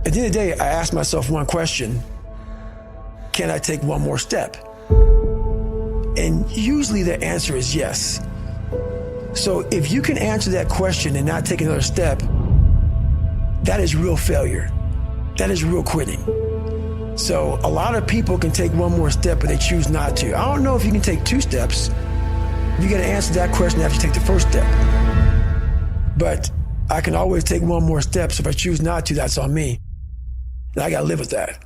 At the end of the day, I asked myself one question: can I take one more step? And usually the answer is yes. So if you can answer that question and not take another step, that is real failure. That is real quitting. So a lot of people can take one more step, but they choose not to. I don't know if you can take 2 steps. You got to answer that question after you take the first step. But I can always take one more step, so if I choose not to, that's on me. And I got to live with that.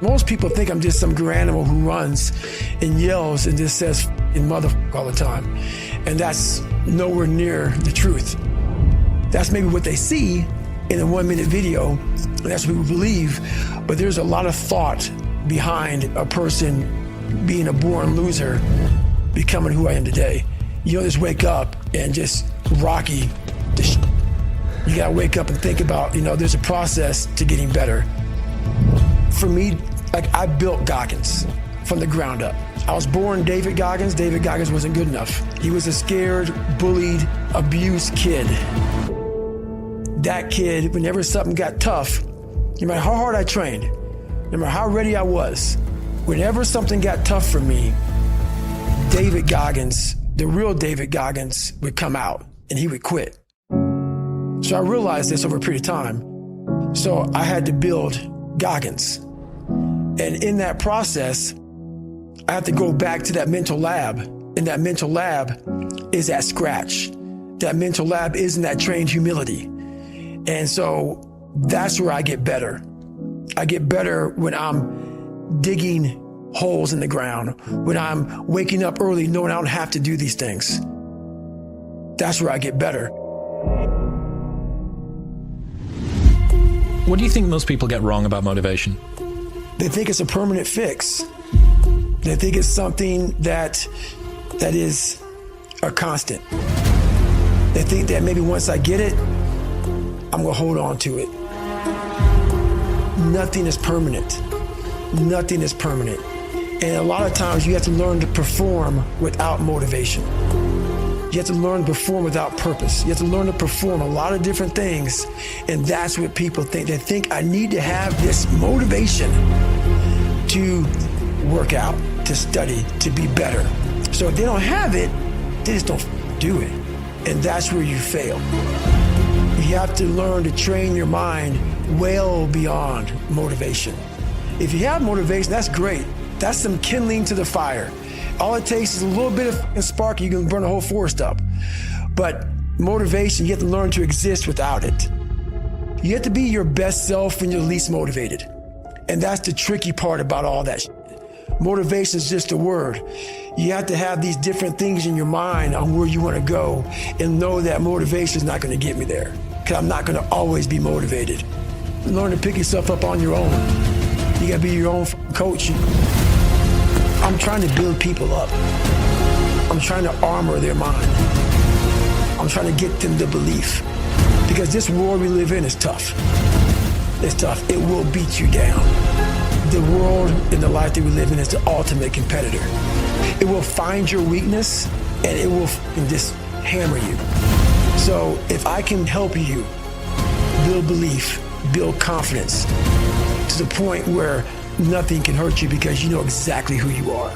Most people think I'm just some grey animal who runs and yells and just says "f***ing motherfucker" all the time. And that's nowhere near the truth. That's maybe what they see in a 1-minute video, and that's what we believe. But there's a lot of thought behind a person being a born loser, becoming who I am today. You don't just wake up and just rocky the shit. You gotta wake up and think about, there's a process to getting better. For me, I built Goggins from the ground up. I was born David Goggins. David Goggins wasn't good enough. He was a scared, bullied, abused kid. That kid, whenever something got tough, no matter how hard I trained, no matter how ready I was, whenever something got tough for me, David Goggins, the real David Goggins, would come out and he would quit. So I realized this over a period of time. So I had to build Goggins. And in that process, I have to go back to that mental lab. And that mental lab is at scratch. That mental lab is in that trained humility. And so that's where I get better. I get better when I'm digging holes in the ground, when I'm waking up early knowing I don't have to do these things. That's where I get better. What do you think most people get wrong about motivation? They think it's a permanent fix. They think it's something that is a constant. They think that maybe once I get it, I'm gonna hold on to it. Nothing is permanent. Nothing is permanent. And a lot of times you have to learn to perform without motivation. You have to learn to perform without purpose. You have to learn to perform a lot of different things. And that's what people think. They think I need to have this motivation to work out, to study, to be better. So if they don't have it, they just don't do it. And that's where you fail. You have to learn to train your mind well beyond motivation. If you have motivation, that's great. That's some kindling to the fire. All it takes is a little bit of spark, you can burn a whole forest up. But motivation, you have to learn to exist without it. You have to be your best self when you're least motivated. And that's the tricky part about all that shit. Motivation is just a word. You have to have these different things in your mind on where you want to go and know that motivation is not going to get me there, because I'm not going to always be motivated. Learn to pick yourself up on your own. You got to be your own coach. I'm trying to build people up. I'm trying to armor their mind. I'm trying to get them the belief. Because this world we live in is tough. It's tough. It will beat you down. The world and the life that we live in is the ultimate competitor. It will find your weakness and it will just hammer you. So if I can help you build belief, build confidence to the point where nothing can hurt you because you know exactly who you are.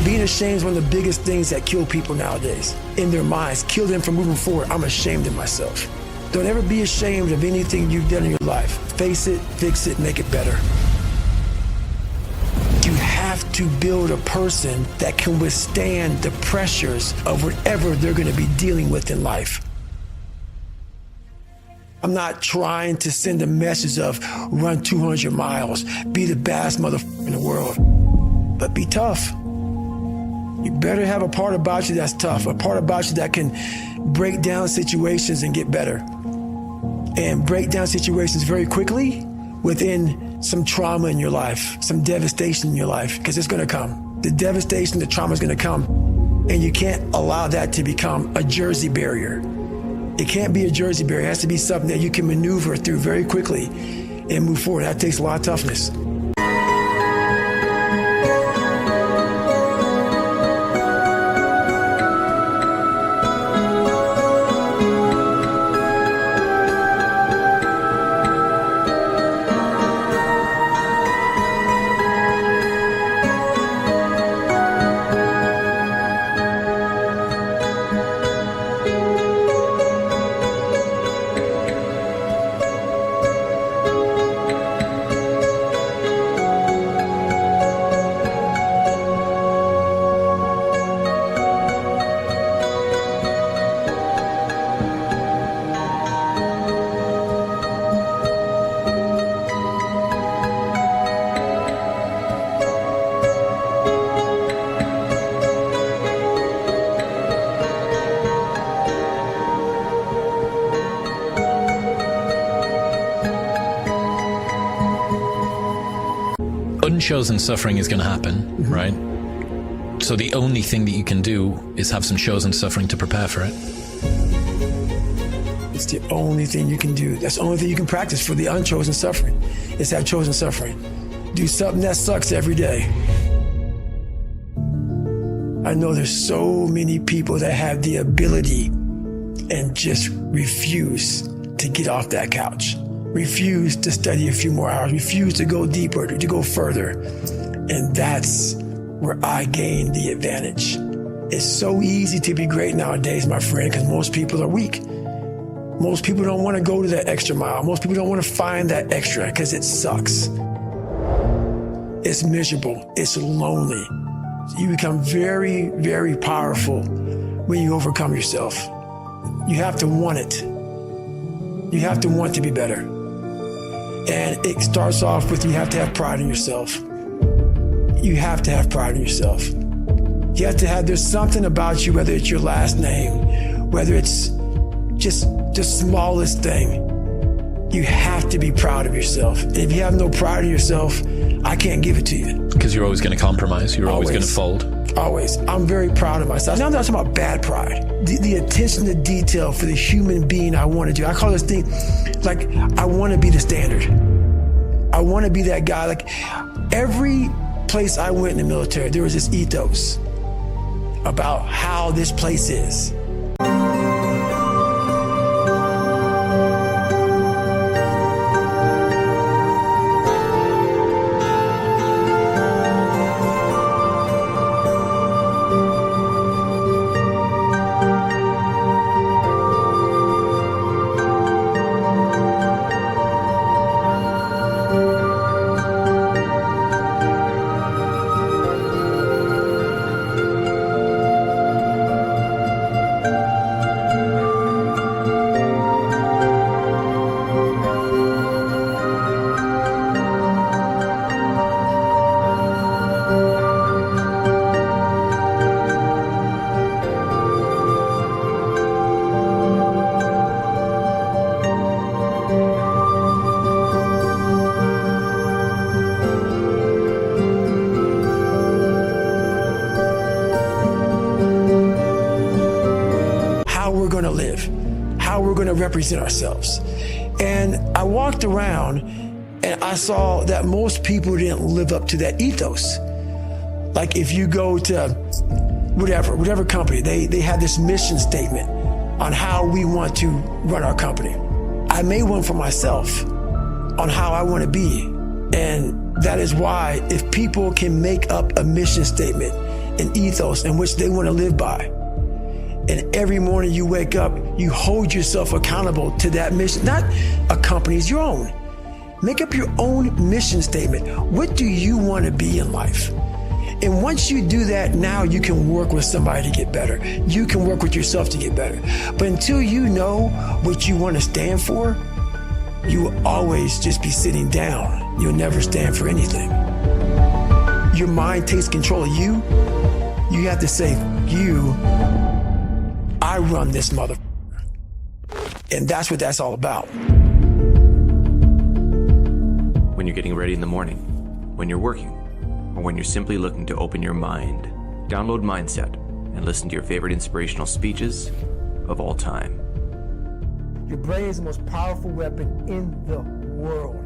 Being ashamed is one of the biggest things that kill people nowadays. In their minds, kill them from moving forward. I'm ashamed of myself. Don't ever be ashamed of anything you've done in your life. Face it, fix it, make it better. You have to build a person that can withstand the pressures of whatever they're going to be dealing with in life. I'm not trying to send a message of run 200 miles, be the baddest motherfucker in the world, but be tough. You better have a part about you that's tough, a part about you that can break down situations and get better. And break down situations very quickly within some trauma in your life, some devastation in your life, because it's going to come. The devastation, the trauma is going to come. And you can't allow that to become a Jersey barrier. It can't be a Jersey barrier. It has to be something that you can maneuver through very quickly and move forward. That takes a lot of toughness. unchosen suffering is going to happen, right? So the only thing that you can do is have some chosen suffering to prepare for it. It's the only thing you can do. That's the only thing you can practice for the unchosen suffering, is have chosen suffering. Do something that sucks every day. I know there's so many people that have the ability and just refuse to get off that couch, refuse to study a few more hours, refuse to go deeper, to go further. And that's where I gain the advantage. It's so easy to be great nowadays, my friend, because most people are weak. Most people don't want to go to that extra mile. Most people don't want to find that extra because it sucks. It's miserable. It's lonely. You become very, very powerful when you overcome yourself. You have to want it. You have to want to be better. And it starts off with you have to have pride in yourself. You have to have pride in yourself. You have to have, there's something about you, whether it's your last name, whether it's just the smallest thing, you have to be proud of yourself. And if you have no pride in yourself, I can't give it to you. Because you're always going to compromise. You're always going to fold. Always. I'm very proud of myself. Now I'm not talking about bad pride. The attention to detail for the human being I want to do. I call this thing, like, I want to be the standard. I want to be that guy. Like, every place I went in the military, there was this ethos about how this place is. We're going to live, how we're going to represent ourselves. And I walked around and I saw that most people didn't live up to that ethos. Like, if you go to whatever company, they have this mission statement on how we want to run our company. I made one for myself on how I want to be. And that is why, if people can make up a mission statement, an ethos in which they want to live by, and every morning you wake up, you hold yourself accountable to that mission, not a company's, your own. Make up your own mission statement. What do you want to be in life? And once you do that, now you can work with somebody to get better. You can work with yourself to get better. But until you know what you want to stand for, you will always just be sitting down. You'll never stand for anything. Your mind takes control of you. You have to say, I run this mother. And that's what that's all about. When you're getting ready in the morning, when you're working, or when you're simply looking to open your mind, download Mindset and listen to your favorite inspirational speeches of all time. Your brain is the most powerful weapon in the world.